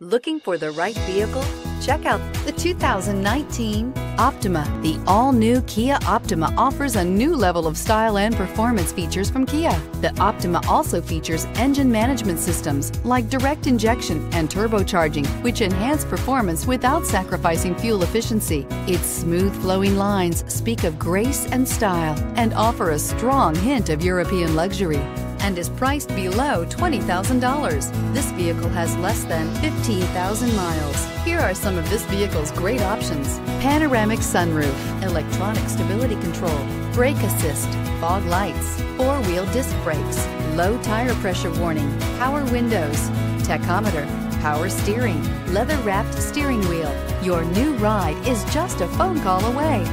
Looking for the right vehicle? Check out the 2019 Optima. The all-new Kia Optima offers a new level of style and performance features from Kia. The Optima also features engine management systems like direct injection and turbocharging, which enhance performance without sacrificing fuel efficiency. Its smooth flowing lines speak of grace and style and offer a strong hint of European luxury, and is priced below $20,000. This vehicle has less than 15,000 miles. Here are some of this vehicle's great options: panoramic sunroof, electronic stability control, brake assist, fog lights, four-wheel disc brakes, low tire pressure warning, power windows, tachometer, power steering, leather-wrapped steering wheel. Your new ride is just a phone call away.